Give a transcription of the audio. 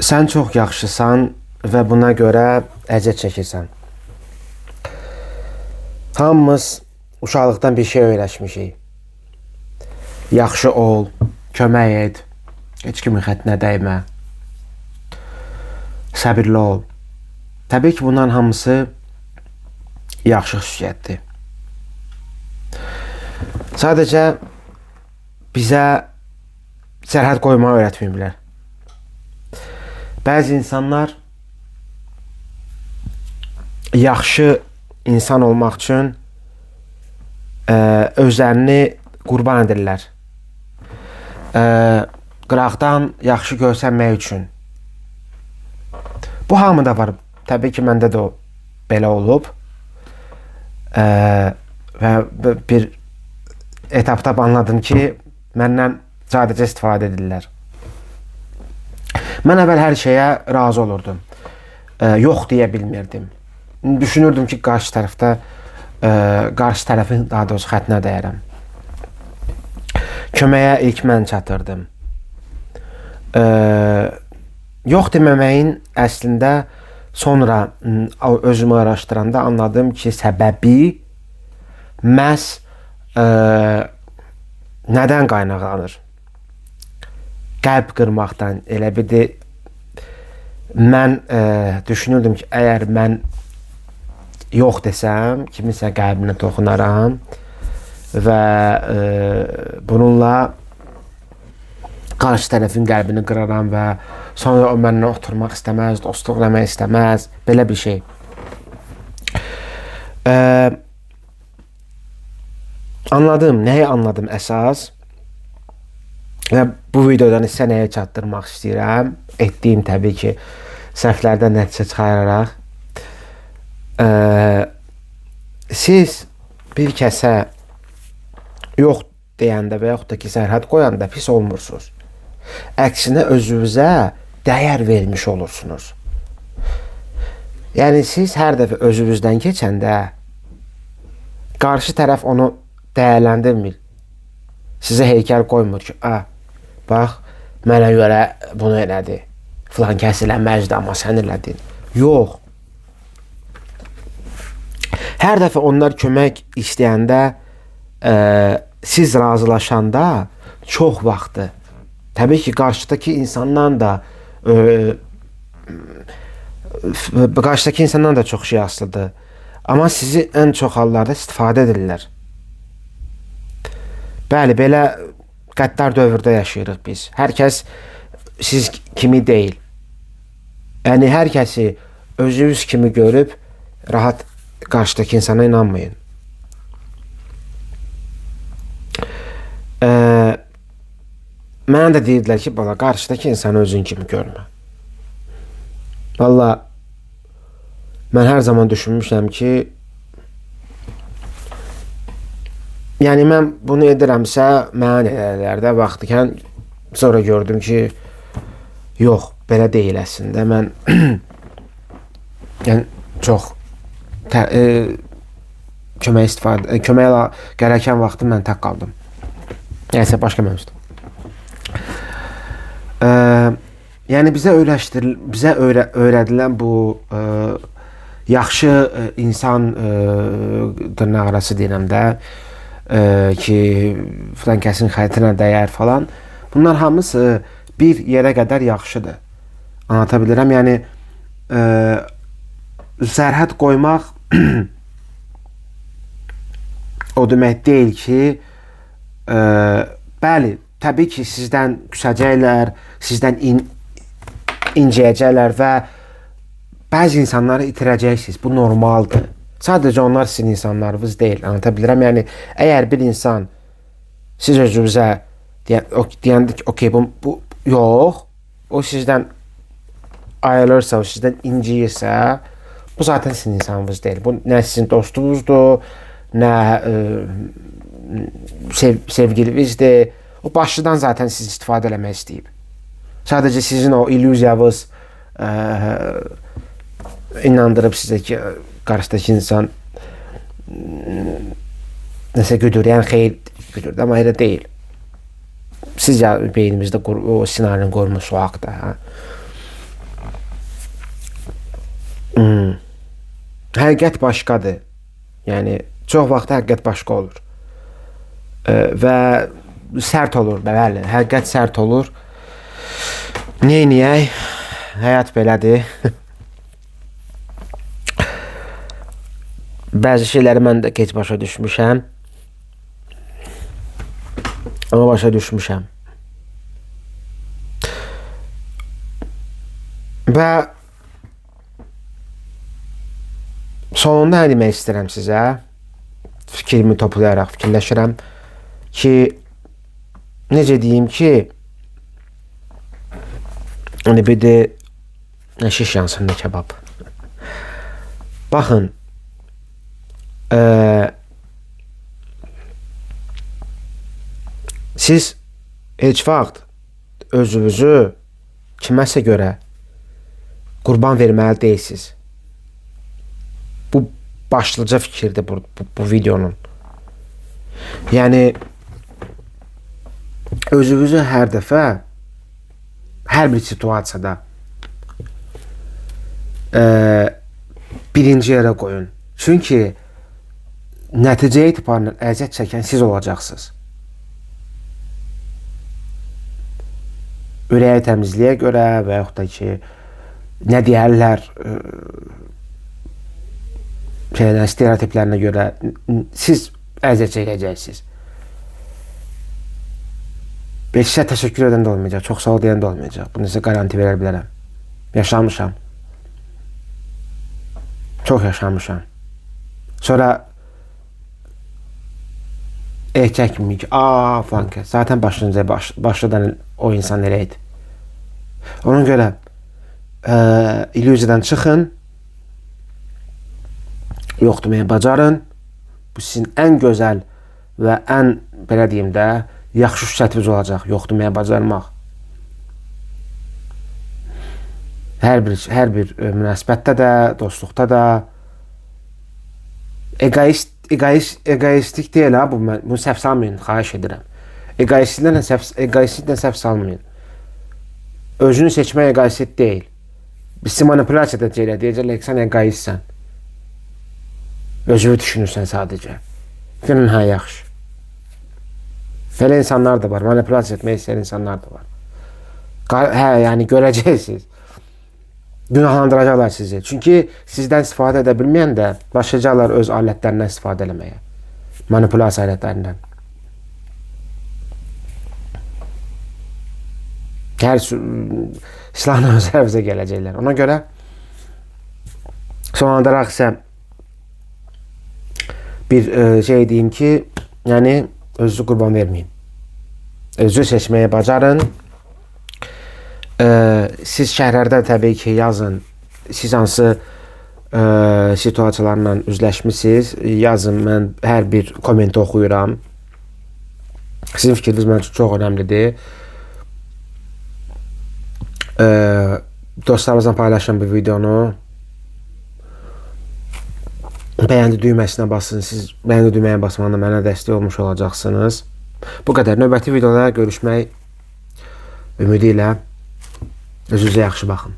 Sən çox yaxşısan və buna görə əziyyət çəkirsən. Hamımız uşaqlıqdan bir şey öyrəşmişik. Yaxşı ol, kömək et, heç kimin xətrinə dəymə, səbirli ol. Təbii ki, bunların hamısı yaxşı xüsusiyyətdir. Sadəcə bizə sərhəd qoymağı öyrətməyiblər. Bəzi insanlar yaxşı insan olmaq üçün özlərini qurban edirlər. Qıraqdan yaxşı görsənmək üçün. Bu hamıda var. Təbii ki, məndə də o belə olub. Və bir etapda anladım ki, məndən sadəcə istifadə edirlər. Mən əvvəl hər şeyə razı olurdum. Yox deyə bilmirdim. Düşünürdüm ki, qarşı tərəfin daha doğrusu xətrinə dəyərəm. Köməyə ilk mən çatırdım. Yox deməməyin əslində sonra özümü araşdıranda anladım ki, səbəbi məhz nədən qaynaqlanır? Qəlb qırmaqdan. Elə bir də mən düşünürdüm ki, əgər mən yox desəm, kiminsə qəlbinə toxunaram və bununla qarşı tərəfin qəlbini qıraram və sonra o mənimlə oturmaq istəməz, dostluq eləmək istəməz, belə bir şey. Anladım, nəyi anladım əsas və bu videodan isə nəyə çatdırmaq istəyirəm, etdiyim təbii ki, səhvlərdən nəticə çıxararaq. Siz bir kəsə yox deyəndə və yaxud da ki, sərhəd qoyanda pis olmursunuz. Əksinə özünüzə dəyər vermiş olursunuz. Yəni siz hər dəfə özünüzdən keçəndə qarşı tərəf onu dəyərləndirmir. Sizə heykəl qoymur ki, bax, mənə görə bunu elədi. Filan kəs eləməzdi, amma sən elədin. Yox. Hər dəfə onlar kömək istəyəndə, siz razılaşanda çox vaxtı, təbii ki, qarşıdakı insandan da çox şey asılıdır. Amma sizi ən çox hallarda istifadə edirlər. Bəli, belə qəddar dövrdə yaşayırıq biz. Hər kəs siz kimi deyil. Yəni, hər kəsi özünüz kimi görüb rahat qarşıdakı insana inanmayın. Mənə də deyirdilər ki, bala, qarşıdakı insanı özün kimi görmə. Valla, mən hər zaman düşünmüşəm ki, yəni mən bunu edirəmsə, mənə elələrdə vaxtıkən sonra gördüm ki, yox, belə deyil əslində. Mən yəni, çox köməyə gərəkən vaxtı mən tək qaldım. Yəni, başqa mövzudur. Yəni, bizə öyrədilən bu yaxşı insan dırnaq arası deyirəm də, ki, filan kəsin xətrinə dəyər falan. Bunlar hamısı bir yerə qədər yaxşıdır. Anlata bilirəm. Yəni, sərhəd qoymaq o demək deyil ki, bəli, təbii ki, sizdən küsəcəklər, sizdən incəyəcəklər və bəzi insanları itirəcəksiniz. Bu normaldır. Sadəcə onlar sizin insanlarınız deyil. Anlata bilirəm. Yəni, əgər bir insan siz özünüzə deyəndə ki, okey, bu yox, o sizdən ayrılırsa, o sizdən inciyirsə, bu zaten sizin insanınız deyil. Bu nə sizin dostunuzdur, nə sevgilinizdir. O başlıdan zaten siz istifadə eləmək istəyib. Sadəcə sizin o illüziyavız inandırıb sizə ki, qarşıdakı insan nəsə güdür, yəni xeyir güdür, amma elə deyil. Sizcə beynimizdə o sinaryonu qurmuş o haqda. Həqiqət başqadır. Yəni çox vaxt həqiqət başqa olur. Və sərt olur, bəli, həqiqət sərt olur. Neyniyək? Həyat belədir. Bəzi şeyləri mən də gec başa düşmüşəm. Amma başa düşmüşəm. Və sonunda nə demək istəyirəm sizə? Fikrimi toplayaraq fikirləşirəm ki, necə deyim ki, bir də şiş yansın ne kebab. Baxın, siz heç vaxt özünüzü kiməsə görə qurban verməli deyilsiniz. Bu başlıca fikirdir bu videonun. Yəni özünüzü hər dəfə, hər bir situasiyada birinci yerə qoyun. Çünki nəticə etibarən əziyyət çəkən siz olacaqsınız. Ürəyi təmizliyə görə və yaxud da ki, nə deyərlər, stereotiplərinə görə siz əziyyət çəkəcəksiniz. Heç sizə təşəkkür edən də olmayacaq, çox sağ ol deyən də olmayacaq. Bunu sizə garanti verə bilərəm. Yaşamışam. Çox yaşamışam. Sonra çəkməyik ki, falan ki, zaten başladan o insan nereydi? Ona görə illüziyadan çıxın, yox deməyə bacarın. Bu sizin ən gözəl və ən, belə deyim də, yaxşı şüsətiniz olacaq, yox deməyə bacarmaq. Hər bir münasibətdə də, dostluqda da egoistik deyil ha, bunu səhv salmayın, xahiş edirəm. Egoistliklə səhv salmayın. Özünü seçmək egoistik deyil. Bizi manipulasiya edəcəklər, deyəcəklər ki, sən egoistsən. Özünü düşünürsən sadəcə. Günün hə, yaxşı. Belə insanlar da var, manipulasiya etmək istəyən insanlar da var. Hə, yəni görəcəksiniz. Günahlandıracaqlar sizi. Çünki sizdən istifadə edə bilməyən də başlayacaqlar öz alətlərindən istifadə eləməyə. Manipulasiya alətlərindən. Hər silahla özlərimizə gələcəklər. Ona görə sonlandırarak isə bir şey deyim ki, yəni özünüzü qurban verməyin. Özünüzü seçməyə bacarın. Siz şərhlərdə təbii ki yazın. Siz hansı situasiyalarla üzləşmisiniz? Yazın, mən hər bir kommenti oxuyuram. Sizin fikriniz mənim üçün çox önəmlidir. Dostlarımızla paylaşın bu videonu. Bəyəndi düyməsinə basın. Siz bəyəndi düyməyə basmaqla mənə dəstək olmuş olacaqsınız. Bu qədər. Növbəti videoda görüşmək ümidi ilə. Özünüzə yaxşı baxın.